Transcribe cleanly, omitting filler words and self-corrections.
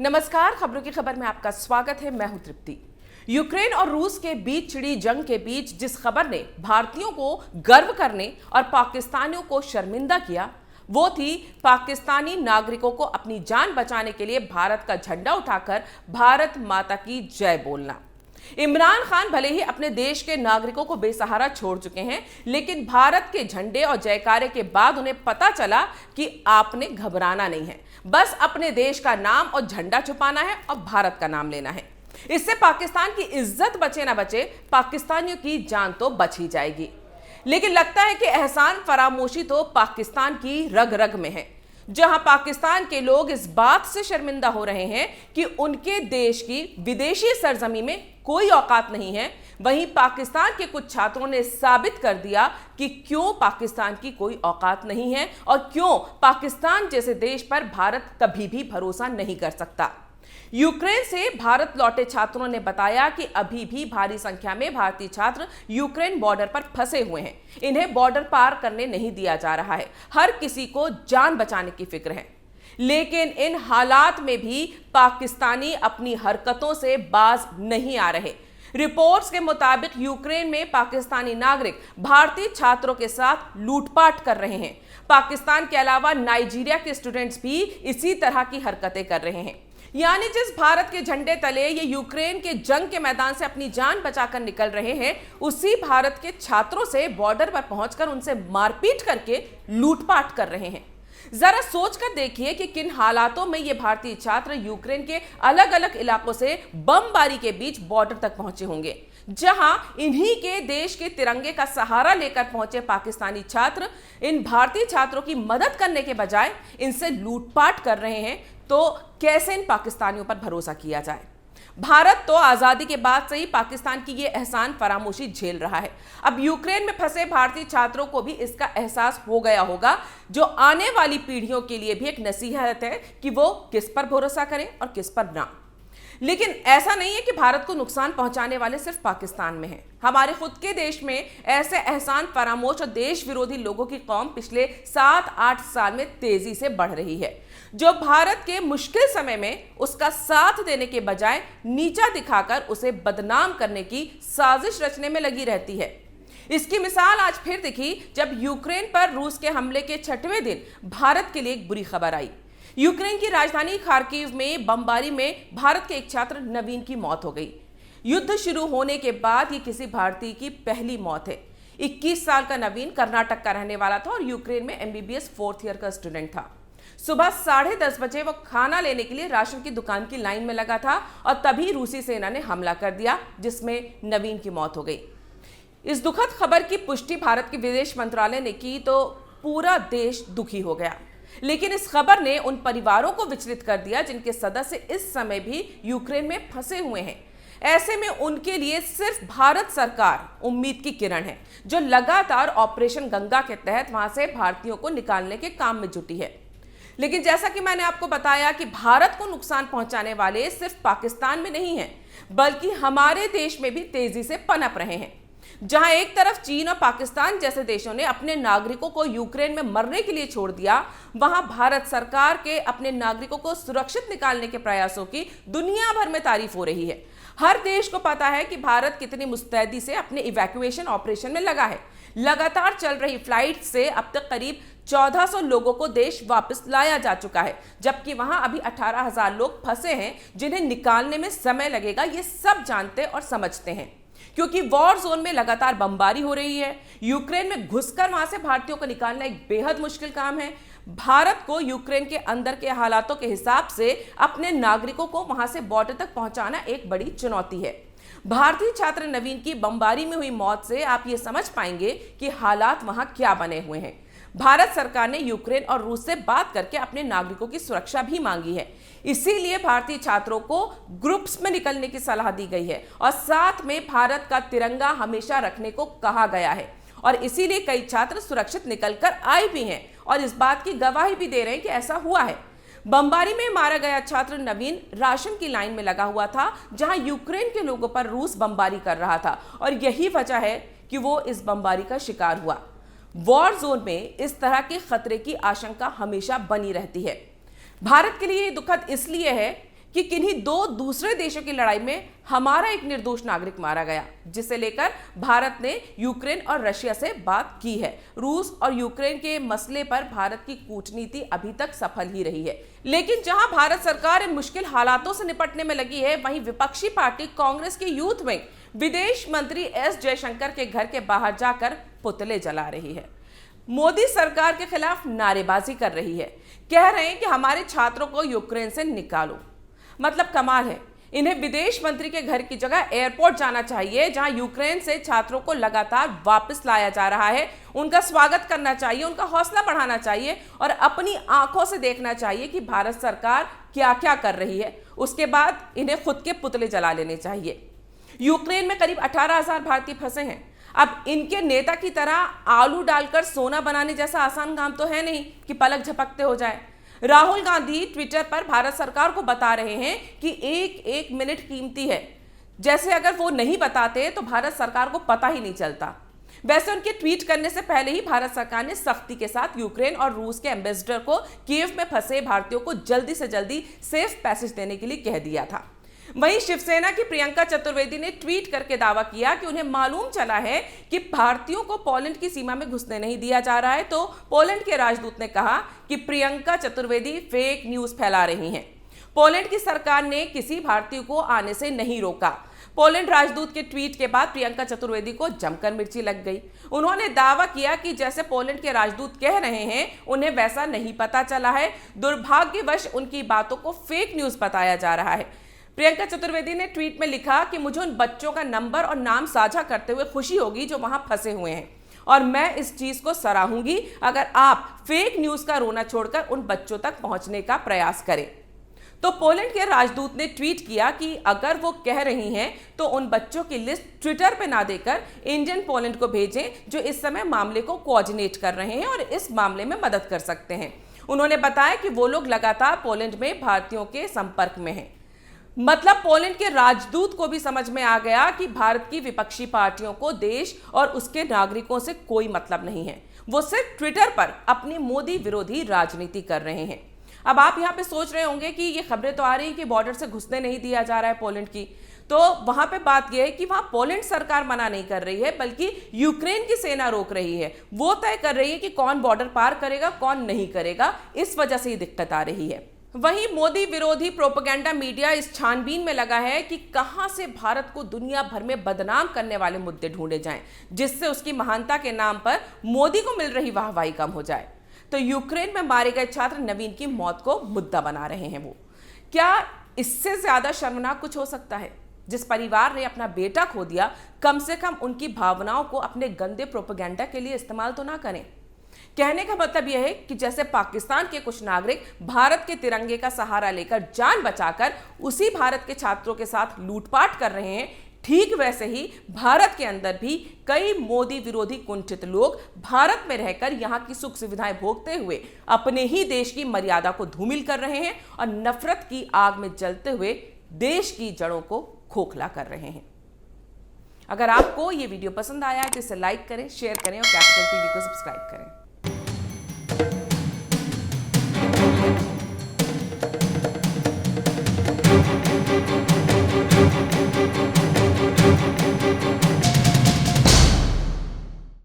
नमस्कार, खबरों की खबर में आपका स्वागत है। मैं हूं तृप्ति। यूक्रेन और रूस के बीच छिड़ी जंग के बीच जिस खबर ने भारतीयों को गर्व करने और पाकिस्तानियों को शर्मिंदा किया, वो थी पाकिस्तानी नागरिकों को अपनी जान बचाने के लिए भारत का झंडा उठाकर भारत माता की जय बोलना। इमरान खान भले ही अपने देश के नागरिकों को बेसहारा छोड़ चुके हैं, लेकिन भारत के झंडे और जयकारे के बाद उन्हें पता चला कि आपने घबराना नहीं है, बस अपने देश का नाम और झंडा छुपाना है और भारत का नाम लेना है। इससे पाकिस्तान की इज्जत बचे ना बचे, पाकिस्तानियों की जान तो बच ही जाएगी। लेकिन लगता है कि एहसान फरामोशी तो पाकिस्तान की रग रग में है। जहां पाकिस्तान के लोग इस बात से शर्मिंदा हो रहे हैं कि उनके देश की विदेशी सरजमी में कोई औकात नहीं है, वहीं पाकिस्तान के कुछ छात्रों ने साबित कर दिया कि क्यों पाकिस्तान की कोई औकात नहीं है और क्यों पाकिस्तान जैसे देश पर भारत कभी भी भरोसा नहीं कर सकता। यूक्रेन से भारत लौटे छात्रों ने बताया कि अभी भी भारी संख्या में भारतीय छात्र यूक्रेन बॉर्डर पर फंसे हुए हैं। इन्हें बॉर्डर पार करने नहीं दिया जा रहा है। हर किसी को जान बचाने की फिक्र है। लेकिन इन हालात में भी पाकिस्तानी अपनी हरकतों से बाज नहीं आ रहे। रिपोर्ट्स के मुताबिक यूक्रेन में पाकिस्तानी नागरिक भारतीय छात्रों के साथ लूटपाट कर रहे हैं। पाकिस्तान के अलावा नाइजीरिया के स्टूडेंट्स भी इसी तरह की हरकतें कर रहे हैं। यानी जिस भारत के झंडे तले ये यूक्रेन के जंग के मैदान से अपनी जान बचाकर निकल रहे हैं, उसी भारत के छात्रों से बॉर्डर पर पहुंचकर उनसे मारपीट करके लूटपाट कर रहे हैं। जरा सोचकर देखिए कि किन हालातों में ये भारतीय छात्र यूक्रेन के अलग अलग इलाकों से बमबारी के बीच बॉर्डर तक पहुंचे होंगे, जहां इन्हीं के देश के तिरंगे का सहारा लेकर पहुंचे पाकिस्तानी छात्र इन भारतीय छात्रों की मदद करने के बजाय इनसे लूटपाट कर रहे हैं। तो कैसे इन पाकिस्तानियों पर भरोसा किया जाए? भारत तो आजादी के बाद से ही पाकिस्तान की ये एहसान फरामोशी झेल रहा है। अब यूक्रेन में फंसे भारतीय छात्रों को भी इसका एहसास हो गया होगा, जो आने वाली पीढ़ियों के लिए भी एक नसीहत है कि वो किस पर भरोसा करें और किस पर ना। लेकिन ऐसा नहीं है कि भारत को नुकसान पहुंचाने वाले सिर्फ पाकिस्तान में हैं। हमारे खुद के देश में ऐसे एहसान फरामोश और देश विरोधी लोगों की कौम पिछले 7-8 साल में तेजी से बढ़ रही है, जो भारत के मुश्किल समय में उसका साथ देने के बजाय नीचा दिखाकर उसे बदनाम करने की साजिश रचने में लगी रहती है। इसकी मिसाल आज फिर दिखी जब यूक्रेन पर रूस के हमले के 6वें दिन भारत के लिए एक बुरी खबर आई। यूक्रेन की राजधानी खार्किव में बमबारी में भारत के एक छात्र नवीन की मौत हो गई। युद्ध शुरू होने के बाद ये किसी भारतीय की पहली मौत है। 21 साल का नवीन कर्नाटक का रहने वाला था और यूक्रेन में MBBS 4th ईयर का स्टूडेंट था। सुबह 10:30 बजे वो खाना लेने के लिए राशन की दुकान की लाइन में लगा था और तभी रूसी सेना ने हमला कर दिया, जिसमें नवीन की मौत हो गई। इस दुखद खबर की पुष्टि भारत के विदेश मंत्रालय ने की तो पूरा देश दुखी हो गया। लेकिन इस खबर ने उन परिवारों को विचलित कर दिया जिनके सदस्य इस समय भी यूक्रेन में फंसे हुए हैं। ऐसे में उनके लिए सिर्फ भारत सरकार उम्मीद की किरण है, जो लगातार ऑपरेशन गंगा के तहत वहां से भारतीयों को निकालने के काम में जुटी है। लेकिन जैसा कि मैंने आपको बताया कि भारत को नुकसान पहुंचाने वाले सिर्फ पाकिस्तान में नहीं हैं, बल्कि हमारे देश में भी तेजी से पनप रहे हैं। जहां एक तरफ चीन और पाकिस्तान जैसे देशों ने अपने नागरिकों को यूक्रेन में मरने के लिए छोड़ दिया, वहां भारत सरकार के अपने नागरिकों को सुरक्षित निकालने के प्रयासों की दुनिया भर में तारीफ हो रही है। हर देश को पता है कि भारत कितनी मुस्तैदी से अपने इवैक्यूएशन ऑपरेशन में लगा है। लगातार चल रही फ्लाइट से अब तक करीब 1400 लोगों को देश वापस लाया जा चुका है, जबकि वहां अभी 18,000 लोग फंसे हैं जिन्हें निकालने में समय लगेगा। ये सब जानते और समझते हैं, क्योंकि वॉर जोन में लगातार बमबारी हो रही है। यूक्रेन में घुसकर वहां से भारतीयों को निकालना एक बेहद मुश्किल काम है। भारत को यूक्रेन के अंदर के हालातों के हिसाब से अपने नागरिकों को वहां से बॉर्डर तक पहुंचाना एक बड़ी चुनौती है। भारतीय छात्र नवीन की बमबारी में हुई मौत से आप ये समझ पाएंगे कि हालात वहां क्या बने हुए हैं। भारत सरकार ने यूक्रेन और रूस से बात करके अपने नागरिकों की सुरक्षा भी मांगी है। इसीलिए भारतीय छात्रों को ग्रुप्स में निकलने की सलाह दी गई है और साथ में भारत का तिरंगा हमेशा रखने को कहा गया है। और इसीलिए कई छात्र सुरक्षित निकलकर आए भी हैं और इस बात की गवाही भी दे रहे हैं कि ऐसा हुआ है। बमबारी में मारा गया छात्र नवीन राशन की लाइन में लगा हुआ था, जहां यूक्रेन के लोगों पर रूस बमबारी कर रहा था और यही वजह है कि वो इस बमबारी का शिकार हुआ। वॉर जोन में इस तरह के खतरे की आशंका हमेशा बनी रहती है। भारत के लिए दुखद इसलिए है कि किन्हीं दो दूसरे देशों की लड़ाई में हमारा एक निर्दोष नागरिक मारा गया, जिसे लेकर भारत ने यूक्रेन और रशिया से बात की है। रूस और यूक्रेन के मसले पर भारत की कूटनीति अभी तक सफल ही रही है, लेकिन जहां भारत सरकार इन मुश्किल हालातों से निपटने में लगी है, वहीं विपक्षी पार्टी कांग्रेस की यूथ विंग विदेश मंत्री एस जयशंकर के घर के बाहर जाकर पुतले जला रही है, मोदी सरकार के खिलाफ नारेबाजी कर रही है, कह रहे हैं कि हमारे छात्रों को यूक्रेन से निकालो। मतलब कमाल है, इन्हें विदेश मंत्री के घर की जगह एयरपोर्ट जाना चाहिए, जहां यूक्रेन से छात्रों को लगातार वापस लाया जा रहा है। उनका स्वागत करना चाहिए, उनका हौसला बढ़ाना चाहिए और अपनी आंखों से देखना चाहिए कि भारत सरकार क्या क्या कर रही है। उसके बाद इन्हें खुद के पुतले जला लेने चाहिए। यूक्रेन में करीब 18,000 भारतीय फंसे हैं। अब इनके नेता की तरह आलू डालकर सोना बनाने जैसा आसान काम तो है नहीं कि पलक झपकते हो जाए। राहुल गांधी ट्विटर पर भारत सरकार को बता रहे हैं कि एक एक मिनट कीमती है, जैसे अगर वो नहीं बताते तो भारत सरकार को पता ही नहीं चलता। वैसे उनके ट्वीट करने से पहले ही भारत सरकार ने सख्ती के साथ यूक्रेन और रूस के एम्बेसडर को कीव में फंसे भारतीयों को जल्दी से जल्दी सेफ पैसेज देने के लिए कह दिया था। वहीं शिवसेना की प्रियंका चतुर्वेदी ने ट्वीट करके दावा किया कि उन्हें मालूम चला है कि भारतीयों को पोलैंड की सीमा में घुसने नहीं दिया जा रहा है, तो पोलैंड के राजदूत ने कहा कि प्रियंका चतुर्वेदी फेक न्यूज फैला रही हैं। पोलैंड की सरकार ने किसी भारतीय को आने से नहीं रोका। पोलैंड राजदूत के ट्वीट के बाद प्रियंका चतुर्वेदी को जमकर मिर्ची लग गई। उन्होंने दावा किया कि जैसे पोलैंड के राजदूत कह रहे हैं, उन्हें वैसा नहीं पता चला है। दुर्भाग्यवश उनकी बातों को फेक न्यूज बताया जा रहा है। प्रियंका चतुर्वेदी ने ट्वीट में लिखा कि मुझे उन बच्चों का नंबर और नाम साझा करते हुए खुशी होगी जो वहां फंसे हुए हैं, और मैं इस चीज को सराहूंगी अगर आप फेक न्यूज का रोना छोड़कर उन बच्चों तक पहुंचने का प्रयास करें। तो पोलैंड के राजदूत ने ट्वीट किया कि अगर वो कह रही हैं तो उन बच्चों की लिस्ट ट्विटर पे ना देकर इंडियन पोलैंड को भेजें, जो इस समय मामले को कोऑर्डिनेट कर रहे हैं और इस मामले में मदद कर सकते हैं। उन्होंने बताया कि वो लोग लगातार पोलैंड में भारतीयों के संपर्क में हैं। मतलब पोलैंड के राजदूत को भी समझ में आ गया कि भारत की विपक्षी पार्टियों को देश और उसके नागरिकों से कोई मतलब नहीं है। वो सिर्फ ट्विटर पर अपनी मोदी विरोधी राजनीति कर रहे हैं। अब आप यहाँ पे सोच रहे होंगे कि ये खबरें तो आ रही हैं कि बॉर्डर से घुसने नहीं दिया जा रहा है पोलैंड की, तो वहां पे बात यह है कि वहां पोलैंड सरकार मना नहीं कर रही है, बल्कि यूक्रेन की सेना रोक रही है। वो तय कर रही है कि कौन बॉर्डर पार करेगा, कौन नहीं करेगा। इस वजह से ये दिक्कत आ रही है। वहीं मोदी विरोधी प्रोपेगेंडा मीडिया इस छानबीन में लगा है कि कहां से भारत को दुनिया भर में बदनाम करने वाले मुद्दे ढूंढे जाएं, जिससे उसकी महानता के नाम पर मोदी को मिल रही वाहवाही कम हो जाए। तो यूक्रेन में मारे गए छात्र नवीन की मौत को मुद्दा बना रहे हैं वो। क्या इससे ज्यादा शर्मनाक कुछ हो सकता है? जिस परिवार ने अपना बेटा खो दिया, कम से कम उनकी भावनाओं को अपने गंदे प्रोपेगेंडा के लिए इस्तेमाल तो ना करें। कहने का मतलब यह है कि जैसे पाकिस्तान के कुछ नागरिक भारत के तिरंगे का सहारा लेकर जान बचाकर उसी भारत के छात्रों के साथ लूटपाट कर रहे हैं, ठीक वैसे ही भारत के अंदर भी कई मोदी विरोधी कुंठित लोग भारत में रहकर यहां की सुख सुविधाएं भोगते हुए अपने ही देश की मर्यादा को धूमिल कर रहे हैं और नफरत की आग में जलते हुए देश की जड़ों को खोखला कर रहे हैं। अगर आपको ये वीडियो पसंद आया है तो इसे लाइक करें, शेयर करें और कैपिटल टीवी को सब्सक्राइब करें।